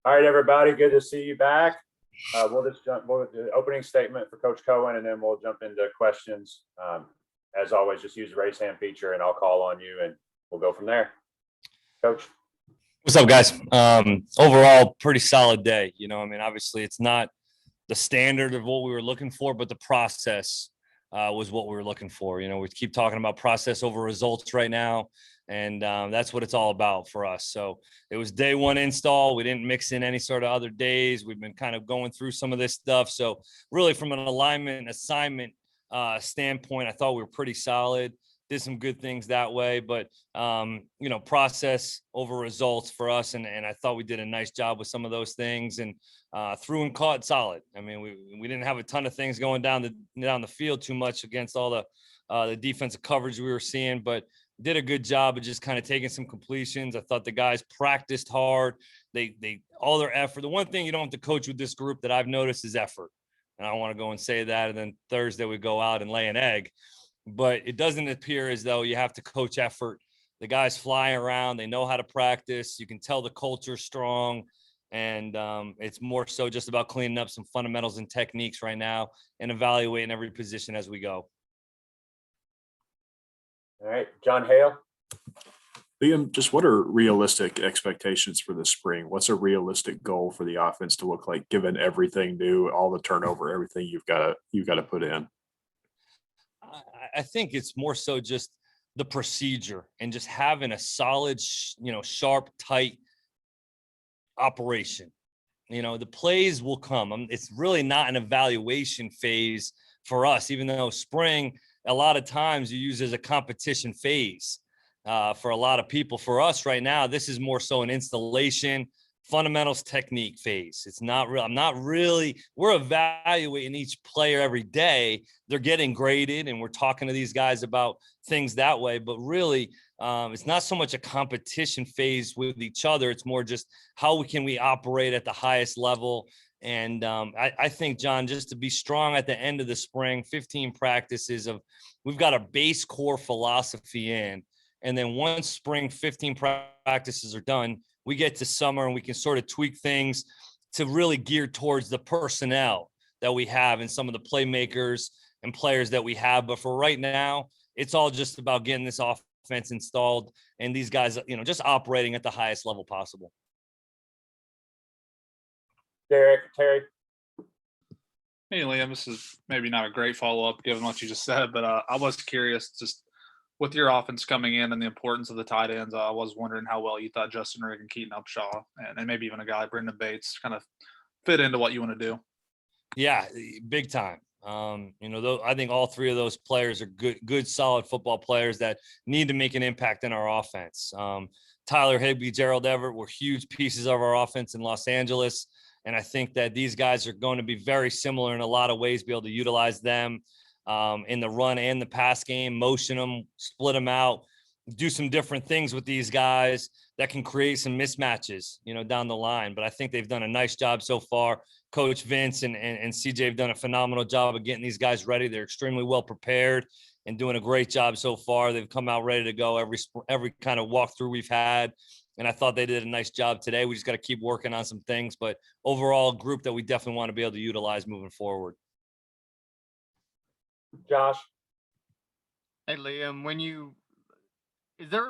All right, everybody. Good to see you back. We'll just jump with the opening statement for Coach Coen, and then we'll jump into questions. As always, just use the raise hand feature, and I'll call on you, and we'll go from there. Coach. What's up, guys? Overall, pretty solid day. Obviously, it's not the standard of what we were looking for, but the process was what we were looking for. We keep talking about process over results right now, and that's what it's all about for us. So it was day one install. We didn't mix in any sort of other days. We've been kind of going through some of this stuff. So really, from an alignment and assignment standpoint, I thought we were pretty solid. Did some good things that way, but process over results for us, and I thought we did a nice job with some of those things, and threw and caught solid. I mean, we didn't have a ton of things going down the field too much against all the defensive coverage we were seeing, but did a good job of just kind of taking some completions. I thought the guys practiced hard. They all their effort. The one thing you don't have to coach with this group that I've noticed is effort, and I don't want to go and say that, and then Thursday we go out and lay an egg. But it doesn't appear as though you have to coach effort. The guys fly around. They know how to practice. You can tell the culture's strong. And it's more so just about cleaning up some fundamentals and techniques right now and evaluating every position as we go. All right, John Hale. Liam, just what are realistic expectations for the spring? What's a realistic goal for the offense to look like, given everything new, all the turnover, everything you've got to put in? I think it's more so just the procedure and just having a solid, sharp, tight operation. The plays will come. It's really not an evaluation phase for us, even though spring, a lot of times you use as a competition phase for a lot of people. For us right now, this is more so an installation, fundamentals, technique phase. It's not real. We're evaluating each player every day. They're getting graded, and we're talking to these guys about things that way. But really, it's not so much a competition phase with each other. It's more just how can we operate at the highest level. And I think, John, just to be strong at the end of the spring, 15 practices we've got a base core philosophy in. And then once spring 15 practices are done, we get to summer and we can sort of tweak things to really gear towards the personnel that we have and some of the playmakers and players that we have. But for right now, it's all just about getting this offense installed and these guys, just operating at the highest level possible. Terry. Hey, Liam, this is maybe not a great follow-up given what you just said, but I was curious, just with your offense coming in and the importance of the tight ends, I was wondering how well you thought Justin Rigg and Keaton Upshaw and maybe even a guy, Brendan Bates, kind of fit into what you want to do. Yeah, big time. I think all three of those players are good, solid football players that need to make an impact in our offense. Tyler Higbee, Gerald Everett were huge pieces of our offense in Los Angeles. And I think that these guys are going to be very similar in a lot of ways, be able to utilize them in the run and the pass game, motion them, split them out, do some different things with these guys that can create some mismatches, down the line. But I think they've done a nice job so far. Coach Vince and CJ have done a phenomenal job of getting these guys ready. They're extremely well prepared and doing a great job so far. They've come out ready to go every kind of walkthrough we've had. And I thought they did a nice job today. We just got to keep working on some things, but overall group that we definitely want to be able to utilize moving forward. Josh. Hey, Liam, is there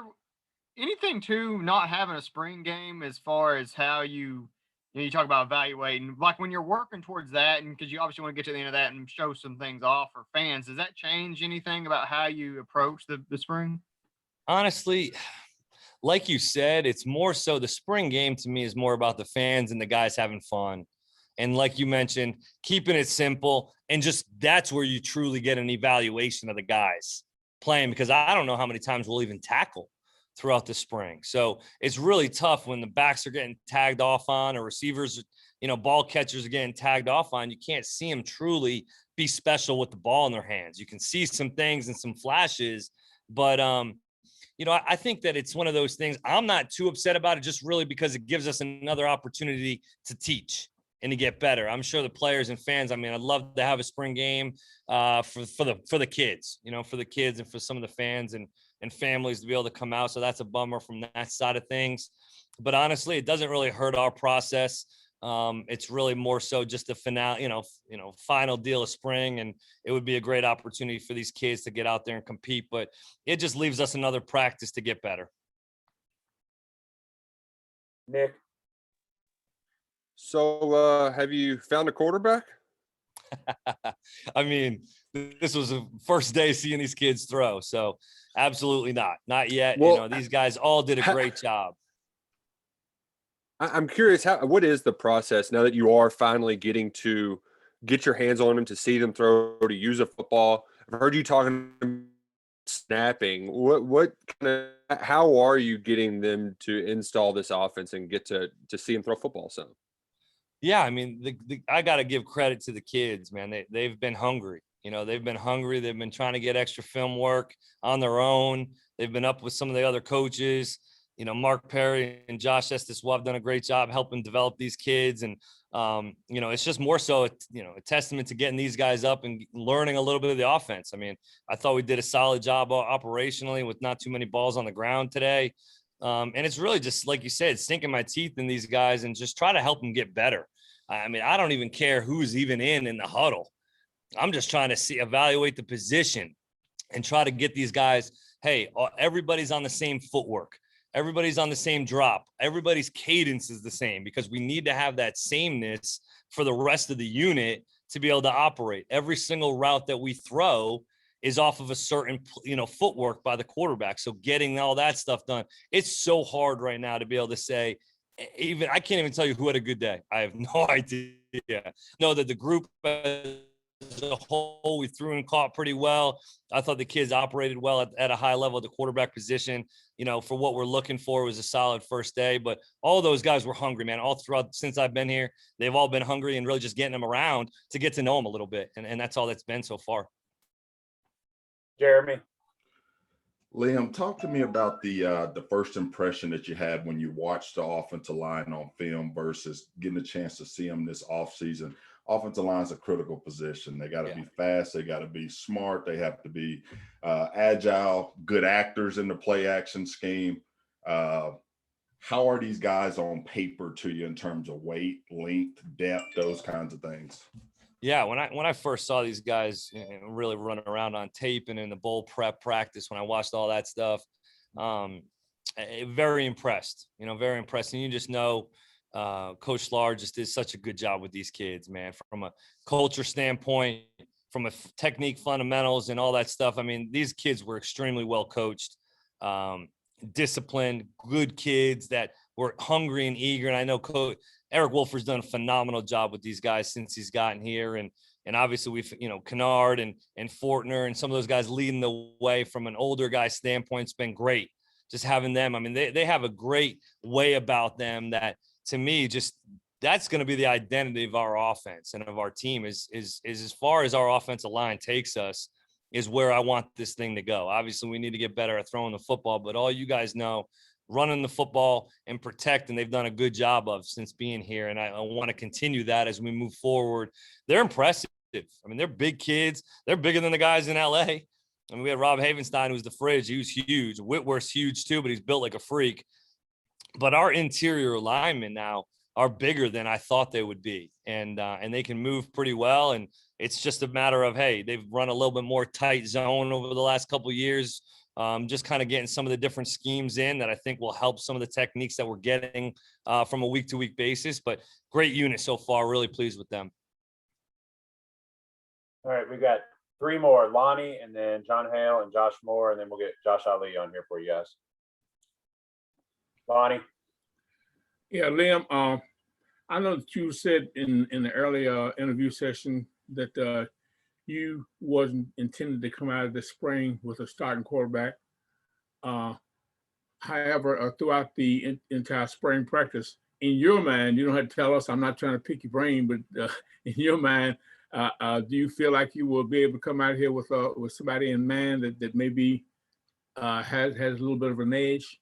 anything to not having a spring game as far as how you talk about evaluating, like when you're working towards that, and because you obviously want to get to the end of that and show some things off for fans, does that change anything about how you approach the spring? Honestly, like you said, it's more so the spring game to me is more about the fans and the guys having fun. And like you mentioned, keeping it simple, and just that's where you truly get an evaluation of the guys playing, because I don't know how many times we'll even tackle throughout the spring. So it's really tough when the backs are getting tagged off on, or receivers, ball catchers are getting tagged off on. You can't see them truly be special with the ball in their hands. You can see some things and some flashes, but I think that it's one of those things. I'm not too upset about it, just really because it gives us another opportunity to teach and to get better. I'm sure the players and fans, I'd love to have a spring game for the kids, for the kids and for some of the fans and and families to be able to come out. So that's a bummer from that side of things. But honestly, it doesn't really hurt our process. It's really more so just the finale, final deal of spring, and it would be a great opportunity for these kids to get out there and compete. But it just leaves us another practice to get better. Nick, So, have you found a quarterback? I mean, this was the first day seeing these kids throw. So absolutely not yet. Well, These guys all did a great job. I'm curious, what is the process now that you are finally getting to get your hands on them, to see them throw, to use a football? I've heard you talking snapping. How are you getting them to install this offense and get to see them throw football? So. Yeah, I mean, I got to give credit to the kids, man. They've been hungry. They've been hungry. They've been trying to get extra film work on their own. They've been up with some of the other coaches. Mark Perry and Josh Estes have done a great job helping develop these kids. And, it's just more so, a testament to getting these guys up and learning a little bit of the offense. I mean, I thought we did a solid job operationally with not too many balls on the ground today. And it's really just, like you said, sinking my teeth in these guys and just try to help them get better. I mean, I don't even care who's even in the huddle. I'm just trying to evaluate the position and try to get these guys. Hey, everybody's on the same footwork. Everybody's on the same drop. Everybody's cadence is the same, because we need to have that sameness for the rest of the unit to be able to operate. Every single route that we throw is off of a certain, footwork by the quarterback. So getting all that stuff done, it's so hard right now to be able to say, I can't even tell you who had a good day. I have no idea. Know that the group as a whole, we threw and caught pretty well. I thought the kids operated well at a high level at the quarterback position. For what we're looking for, was a solid first day. But all those guys were hungry, man. All throughout since I've been here, they've all been hungry, and really just getting them around to get to know them a little bit. And that's all that's been so far. Jeremy. Liam, talk to me about the first impression that you had when you watched the offensive line on film versus getting a chance to see them this offseason. Offensive line is a critical position. They got to be fast. They got to be smart. They have to be agile, good actors in the play action scheme. How are these guys on paper to you in terms of weight, length, depth, those kinds of things? Yeah, when I first saw these guys really running around on tape and in the bowl prep practice, when I watched all that stuff, very impressed. Very impressed. And you just know, Coach Lar just did such a good job with these kids, man. From a culture standpoint, from a technique fundamentals and all that stuff. I mean, these kids were extremely well coached, disciplined, good kids that were hungry and eager. And I know Coach Eric Wolfer's done a phenomenal job with these guys since he's gotten here. And obviously we've, Kennard and Fortner and some of those guys leading the way from an older guy standpoint. It's been great just having them. I mean, they have a great way about them that, to me, just that's going to be the identity of our offense and of our team is as far as our offensive line takes us, is where I want this thing to go. Obviously we need to get better at throwing the football, but all you guys know, running the football and protecting, they've done a good job of since being here. And I want to continue that as we move forward. They're impressive. I mean, they're big kids. They're bigger than the guys in LA. I mean, we had Rob Havenstein, who's the fridge. He was huge. Whitworth's huge too, but he's built like a freak. But our interior linemen now are bigger than I thought they would be. And they can move pretty well. And it's just a matter of, hey, they've run a little bit more tight zone over the last couple of years. Just kind of getting some of the different schemes in that I think will help some of the techniques that we're getting from a week-to-week basis. But great unit so far. Really pleased with them. All right, we got three more: Lonnie, and then John Hale and Josh Moore, and then we'll get Josh Ali on here for you guys. Lonnie. Yeah, Liam. I know that you said in the earlier interview session that you wasn't intended to come out of the spring with a starting quarterback. However, throughout the entire spring practice, in your mind, you don't have to tell us. I'm not trying to pick your brain, but in your mind, do you feel like you will be able to come out here with somebody in mind that maybe has a little bit of an edge?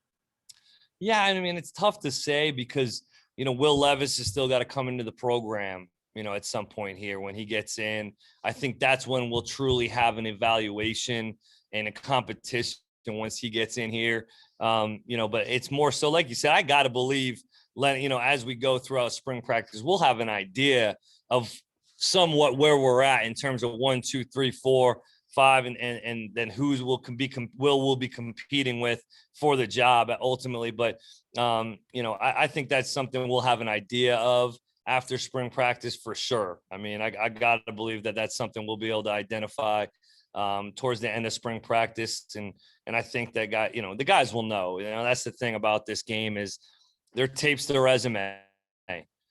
Yeah, I mean, it's tough to say because, Will Levis has still got to come into the program, at some point here when he gets in. I think that's when we'll truly have an evaluation and a competition once he gets in here. But it's more so, like you said, I got to believe, as we go throughout spring practice, we'll have an idea of somewhat where we're at in terms of 1, 2, 3, 4, 5, and then who's we'll be competing with for the job ultimately. But I think that's something we'll have an idea of after spring practice for sure. I mean, I got to believe that that's something we'll be able to identify towards the end of spring practice. And I think that the guys will know. That's the thing about this game is their tape's their resume.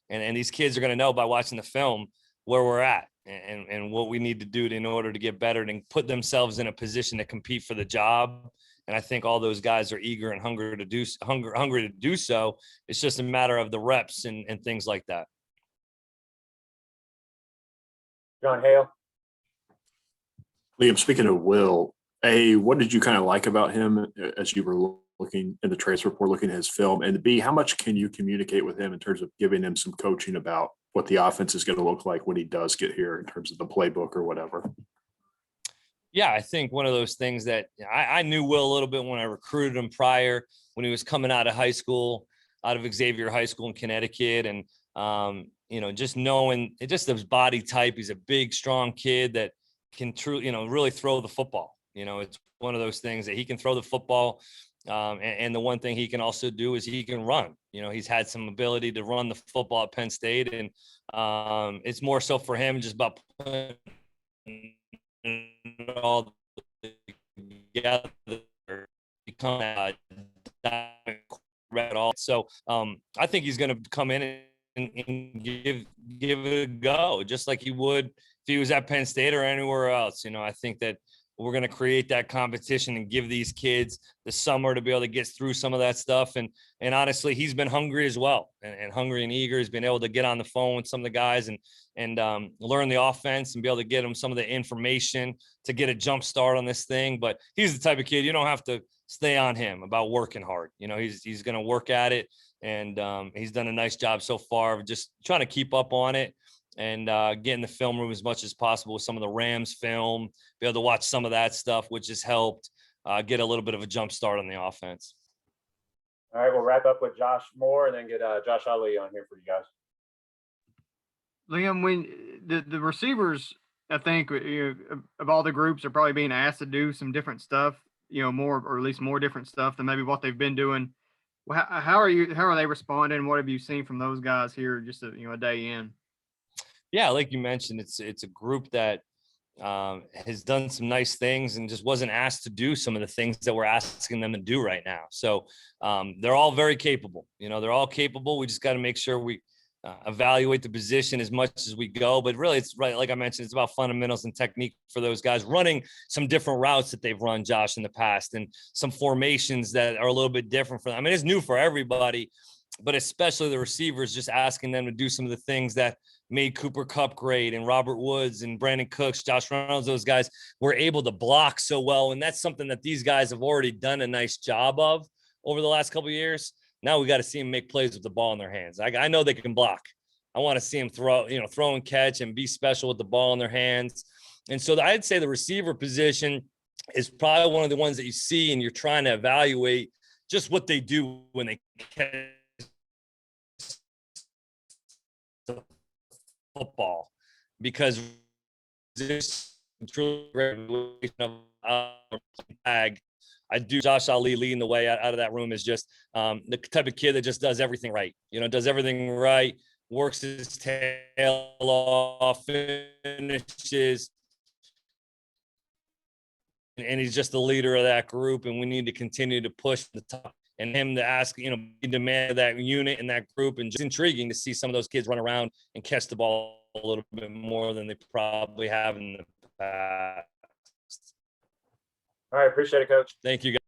And these kids are going to know by watching the film where we're at and what we need to do in order to get better and put themselves in a position to compete for the job. And I think all those guys are eager and hungry to do so. It's just a matter of the reps and things like that. John Hale. Liam, speaking of Will, what did you kind of like about him as you were looking in the transfer report, looking at his film? And B, how much can you communicate with him in terms of giving him some coaching about what the offense is going to look like when he does get here in terms of the playbook or whatever? Yeah, I think one of those things that I knew Will a little bit when I recruited him prior, when he was coming out of high school, out of Xavier High School in Connecticut. And, just knowing just his body type, he's a big, strong kid that can truly, really throw the football. It's one of those things that he can throw the football. And the one thing he can also do is he can run. He's had some ability to run the football at Penn State. And it's more so for him just about putting it all together, become so I think he's going to come in and give it a go, just like he would if he was at Penn State or anywhere else. I think that we're going to create that competition and give these kids the summer to be able to get through some of that stuff. And honestly, he's been hungry as well, and hungry and eager. He's been able to get on the phone with some of the guys and learn the offense and be able to get them some of the information to get a jump start on this thing. But he's the type of kid, you don't have to stay on him about working hard. He's going to work at it. And he's done a nice job so far of just trying to keep up on it and get in the film room as much as possible with some of the Rams film, be able to watch some of that stuff, which has helped get a little bit of a jump start on the offense. All right, we'll wrap up with Josh Moore and then get Josh Ali on here for you guys. Liam, when the receivers, I think of all the groups are probably being asked to do some different stuff, more, or at least more different stuff than maybe what they've been doing. How are they responding? What have you seen from those guys here just a day in? Yeah, like you mentioned, it's a group that has done some nice things and just wasn't asked to do some of the things that we're asking them to do right now. So they're all very capable. They're all capable. We just got to make sure we evaluate the position as much as we go. But really, it's right. Like I mentioned, it's about fundamentals and technique for those guys running some different routes that they've run, Josh, in the past, and some formations that are a little bit different for them. I mean, it's new for everybody, but especially the receivers, just asking them to do some of the things that made Cooper Kupp great, and Robert Woods and Brandon Cooks, Josh Reynolds, those guys were able to block so well. And that's something that these guys have already done a nice job of over the last couple of years. Now we got to see them make plays with the ball in their hands. I know they can block. I want to see them throw and catch and be special with the ball in their hands. And so I'd say the receiver position is probably one of the ones that you see and you're trying to evaluate just what they do when they catch the football, because this truly bag. I do. Josh Ali leading the way out of that room is just the type of kid that just does everything right. Does everything right, works his tail off, finishes, and he's just the leader of that group. And we need to continue to push the top and him to ask, be the man of that unit and that group. And just intriguing to see some of those kids run around and catch the ball a little bit more than they probably have in the past. All right, appreciate it, Coach. Thank you, guys.